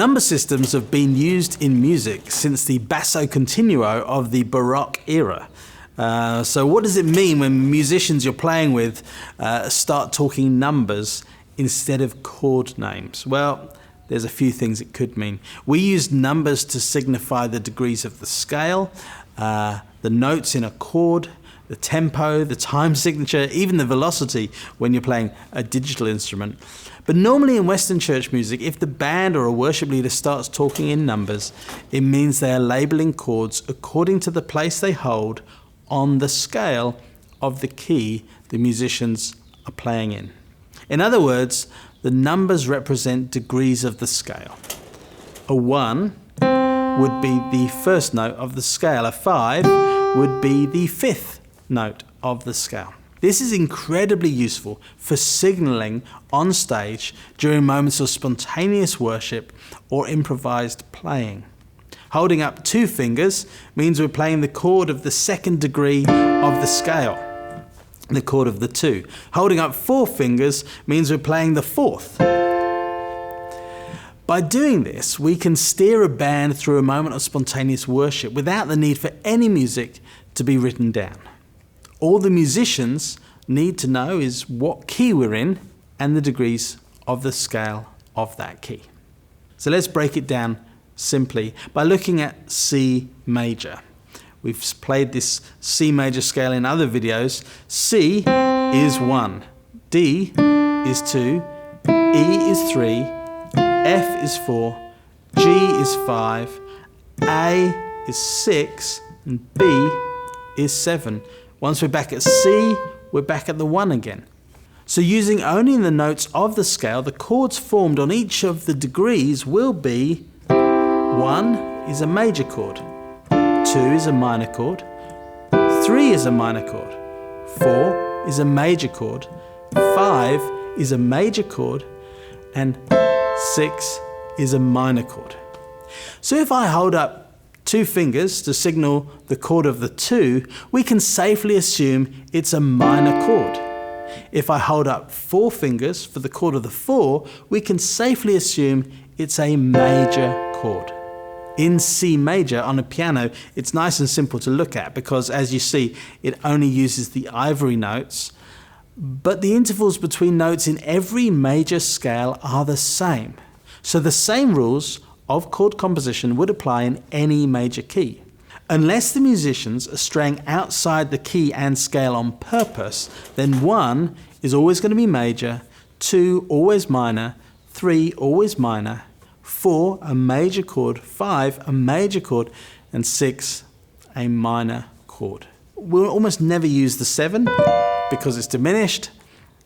Number systems have been used in music since the basso continuo of the Baroque era. So what does it mean when musicians you're playing with start talking numbers instead of chord names? Well, there's a few things it could mean. We use numbers to signify the degrees of the scale, the notes in a chord, the tempo, the time signature, even the velocity when you're playing a digital instrument. But normally in Western church music, if the band or a worship leader starts talking in numbers, it means they are labeling chords according to the place they hold on the scale of the key the musicians are playing in. In other words, the numbers represent degrees of the scale. A 1 would be the first note of the scale. A 5 would be the fifth note of the scale. This is incredibly useful for signaling on stage during moments of spontaneous worship or improvised playing. Holding up 2 fingers means we're playing the chord of the second degree of the scale, the chord of the 2. Holding up 4 fingers means we're playing the 4th. By doing this, we can steer a band through a moment of spontaneous worship without the need for any music to be written down. All the musicians need to know is what key we're in and the degrees of the scale of that key. So let's break it down simply by looking at C major. We've played this C major scale in other videos. C is 1, D is 2, E is 3, F is 4, G is 5, A is 6, and B is 7. Once we're back at C, we're back at the 1 again. So using only the notes of the scale, the chords formed on each of the degrees will be 1 is a major chord, 2 is a minor chord, 3 is a minor chord, 4 is a major chord, 5 is a major chord, and 6 is a minor chord. So if I hold up 2 fingers to signal the chord of the 2, we can safely assume it's a minor chord. If I hold up 4 fingers for the chord of the 4, we can safely assume it's a major chord. In C major on a piano, it's nice and simple to look at because, as you see, it only uses the ivory notes, but the intervals between notes in every major scale are the same. So the same rules of chord composition would apply in any major key. Unless the musicians are straying outside the key and scale on purpose, then 1 is always going to be major, 2 always minor, 3 always minor, 4 a major chord, 5 a major chord, and 6 a minor chord. We'll almost never use the 7 because it's diminished.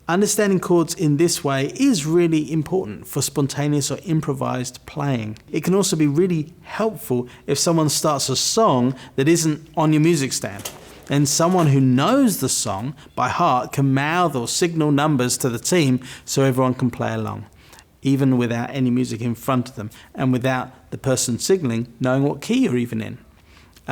Understanding chords in this way is really important for spontaneous or improvised playing. It can also be really helpful if someone starts a song that isn't on your music stand. And someone who knows the song by heart can mouth or signal numbers to the team so everyone can play along, even without any music in front of them and without the person signaling knowing what key you're even in.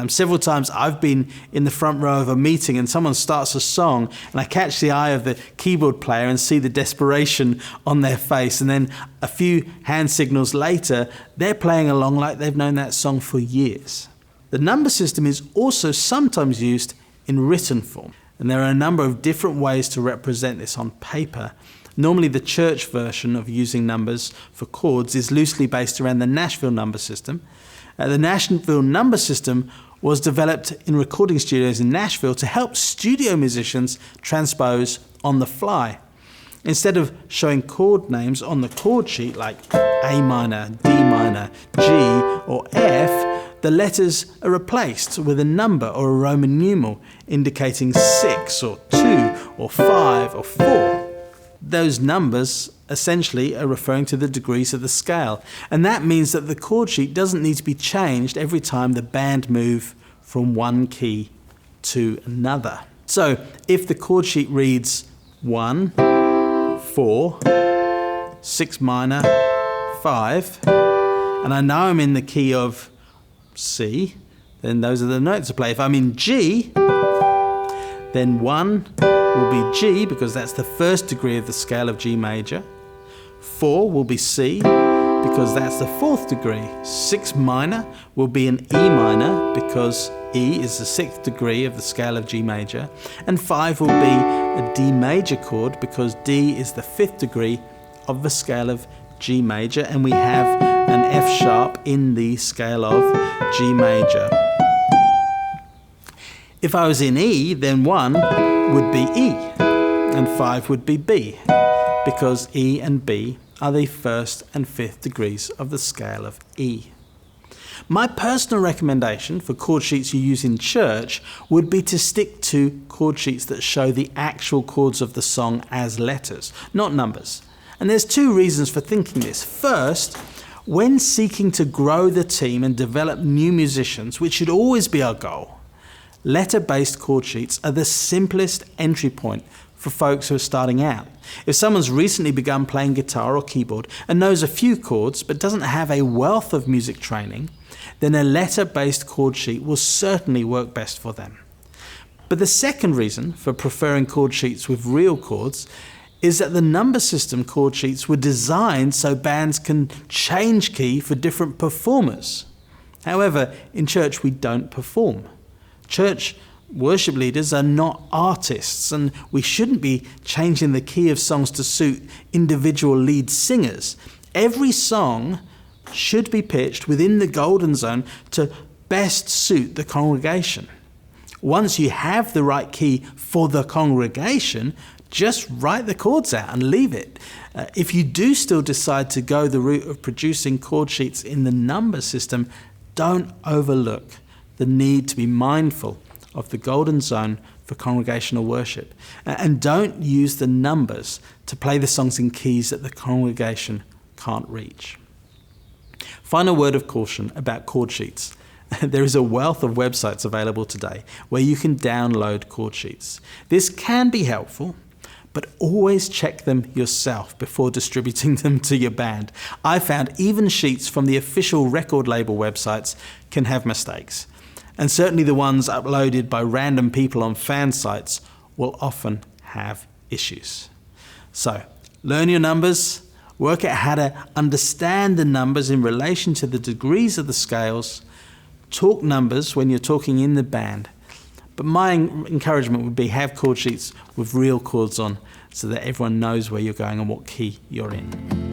Several times I've been in the front row of a meeting and someone starts a song and I catch the eye of the keyboard player and see the desperation on their face, and then a few hand signals later they're playing along like they've known that song for years. The number system is also sometimes used in written form, and there are a number of different ways to represent this on paper. Normally the church version of using numbers for chords is loosely based around the Nashville Number System. The Nashville Number System was developed in recording studios in Nashville to help studio musicians transpose on the fly. Instead of showing chord names on the chord sheet like A minor, D minor, G or F, the letters are replaced with a number or a Roman numeral indicating 6 or 2 or 5 or 4. Those numbers essentially are referring to the degrees of the scale, and that means that the chord sheet doesn't need to be changed every time the band move from one key to another. So if the chord sheet reads 1, 4, 6 minor, 5, and I know I'm in the key of C, then those are the notes to play. If I'm in G, then 1 will be G because that's the first degree of the scale of G major. 4 will be C, because that's the 4th degree. 6 minor will be an E minor because E is the 6th degree of the scale of G major, and 5 will be a D major chord because D is the 5th degree of the scale of G major, and we have an F sharp in the scale of G major. If I was in E, then 1 would be E and 5 would be B, because E and B are the 1st and 5th degrees of the scale of E. My personal recommendation for chord sheets you use in church would be to stick to chord sheets that show the actual chords of the song as letters, not numbers. And there's 2 reasons for thinking this. First, when seeking to grow the team and develop new musicians, which should always be our goal, letter-based chord sheets are the simplest entry point for folks who are starting out. If someone's recently begun playing guitar or keyboard and knows a few chords but doesn't have a wealth of music training, then a letter-based chord sheet will certainly work best for them. But the second reason for preferring chord sheets with real chords is that the number system chord sheets were designed so bands can change key for different performers. However, in church we don't perform. Church worship leaders are not artists, and we shouldn't be changing the key of songs to suit individual lead singers. Every song should be pitched within the golden zone to best suit the congregation. Once you have the right key for the congregation, just write the chords out and leave it. If you do still decide to go the route of producing chord sheets in the number system, don't overlook the need to be mindful of the golden zone for congregational worship. And don't use the numbers to play the songs in keys that the congregation can't reach. Final word of caution about chord sheets. There is a wealth of websites available today where you can download chord sheets. This can be helpful, but always check them yourself before distributing them to your band. I found even sheets from the official record label websites can have mistakes. And certainly the ones uploaded by random people on fan sites will often have issues. So, learn your numbers, work out how to understand the numbers in relation to the degrees of the scales, talk numbers when you're talking in the band. But my encouragement would be have chord sheets with real chords on so that everyone knows where you're going and what key you're in.